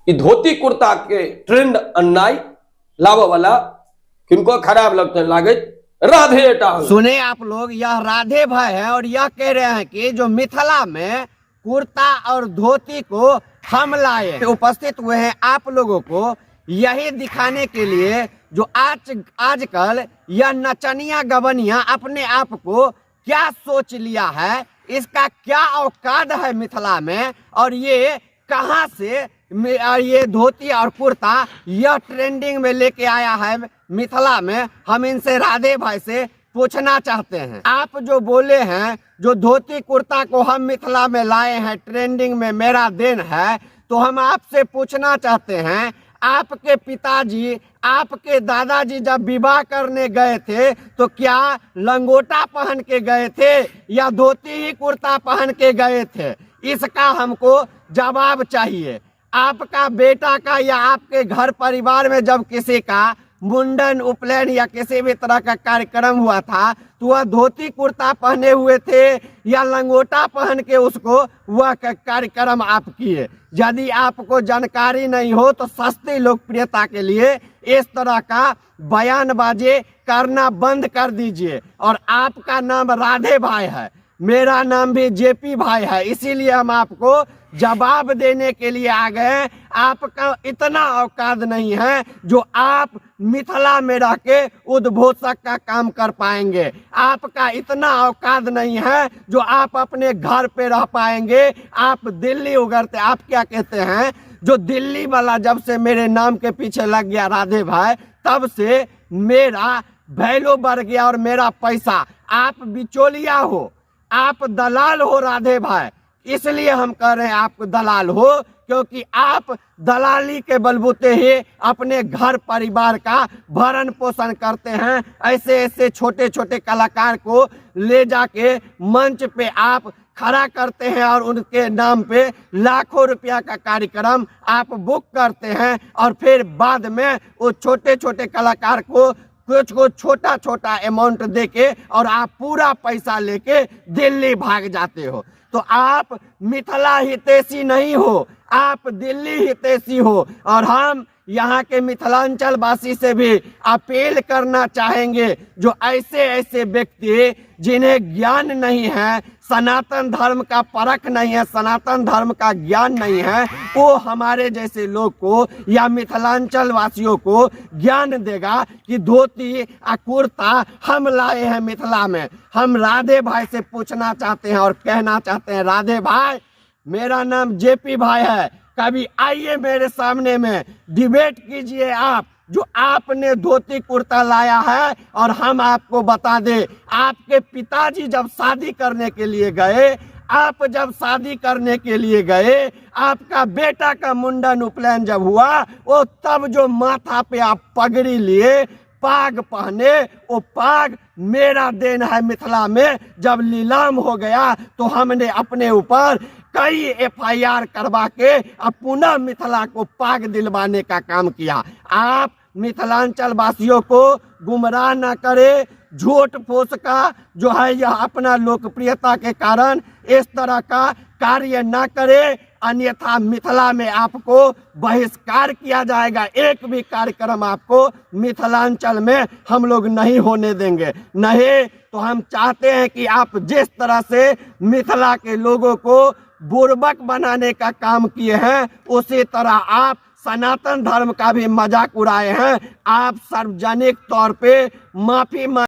कि धोती कुर्ता के ट्रेंड अन्नाई लावा वाला किनको खराब लगते लागे राधे एटा। सुने आप लोग, यह राधे भाई है और यह कह रहे हैं कि जो मिथिला में कुर्ता और धोती को हम लाए, उपस्थित हुए हैं आप लोगों को यही दिखाने के लिए जो आजकल यह नचनिया गबनिया अपने आप को क्या सोच लिया है, इसका क्या औकात है मिथिला में, और ये कहां से ये धोती और कुर्ता यह ट्रेंडिंग में लेके आया है मिथिला में। हम इनसे राधे भाई से पूछना चाहते हैं, आप जो बोले हैं जो धोती कुर्ता को हम मिथिला में लाए हैं ट्रेंडिंग में, मेरा देन है, तो हम आपसे पूछना चाहते हैं, आपके पिताजी आपके दादाजी जब विवाह करने गए थे तो क्या लंगोटा पहन के गए थे या धोती ही कुर्ता पहन के गए थे? इसका हमको जवाब चाहिए। आपका बेटा का या आपके घर परिवार में जब किसी का मुंडन उपनयन या किसी भी तरह का कार्यक्रम हुआ था तो वह धोती कुर्ता पहने हुए थे या लंगोटा पहन के उसको वह कार्यक्रम आप किए? यदि आपको जानकारी नहीं हो तो सस्ती लोकप्रियता के लिए इस तरह का बयानबाजी करना बंद कर दीजिए। और आपका नाम राधे भाई है, मेरा नाम भी जेपी भाई है, इसीलिए हम आपको जवाब देने के लिए आ गए। आपका इतना औकात नहीं है जो आप मिथिला में रह के उद्घोषक का काम कर पाएंगे। आपका इतना औकात नहीं है जो आप अपने घर पे रह पाएंगे। आप दिल्ली उगरते, आप क्या कहते हैं, जो दिल्ली वाला जब से मेरे नाम के पीछे लग गया राधे भाई, तब से मेरा वैल्यू बढ़ गया और मेरा पैसा। आप बिचौलिया हो, आप दलाल हो राधे भाई, इसलिए हम कह रहे हैं आप दलाल हो, क्योंकि आप दलाली के बलबूते ही अपने घर परिवार का भरण पोषण करते हैं। ऐसे ऐसे छोटे छोटे कलाकार को ले जाके मंच पे आप खड़ा करते हैं और उनके नाम पे लाखों रुपया का कार्यक्रम आप बुक करते हैं, और फिर बाद में वो छोटे छोटे कलाकार को कुछ छोटा छोटा अमाउंट देके और आप पूरा पैसा लेके दिल्ली भाग जाते हो। तो आप मिथिला हितैषी नहीं हो, आप दिल्ली हितैषी हो। और हम यहाँ के मिथिलांचल वासी से भी अपील करना चाहेंगे, जो ऐसे ऐसे व्यक्ति जिन्हें ज्ञान नहीं है, सनातन धर्म का परख नहीं है, सनातन धर्म का ज्ञान नहीं है, वो हमारे जैसे लोग को या मिथिलांचल वासियों को ज्ञान देगा कि धोती और कुर्ता हम लाए हैं मिथिला में। हम राधे भाई से पूछना चाहते हैं और कहना चाहते हैं, राधे भाई मेरा नाम जेपी भाई है, कभी आइए मेरे सामने में डिबेट कीजिए आप, जो आपने धोती कुर्ता लाया है, और हम आपको बता दें, आपके पिताजी जब शादी करने के लिए गए, आप जब शादी करने के लिए गए, आपका बेटा का मुंडन उपनयन जब हुआ, वो तब जो माथा पे आप पगड़ी लिए, पाग पहने, वो पाग मेरा देन है मिथिला में। जब नीलाम हो गया तो हमने अपने ऊपर कई एफआईआर करवा के अब पुनः मिथिला को पाग दिलवाने का काम किया। आप मिथिलांचल वासियों को गुमराह न करे, झूठ फूस का जो है यह अपना लोकप्रियता के कारण इस तरह का कार्य न करे, अन्यथा मिथिला में आपको बहिष्कार किया जाएगा। एक भी कार्यक्रम आपको मिथिलांचल में हम लोग नहीं होने देंगे। नहीं तो हम चाहते हैं कि आप जिस तरह से मिथिला के लोगों को बुर्बक बनाने का काम किए हैं, उसी तरह आप सनातन धर्म का भी मजाक उड़ाए हैं। आप सार्वजनिक तौर पे माफी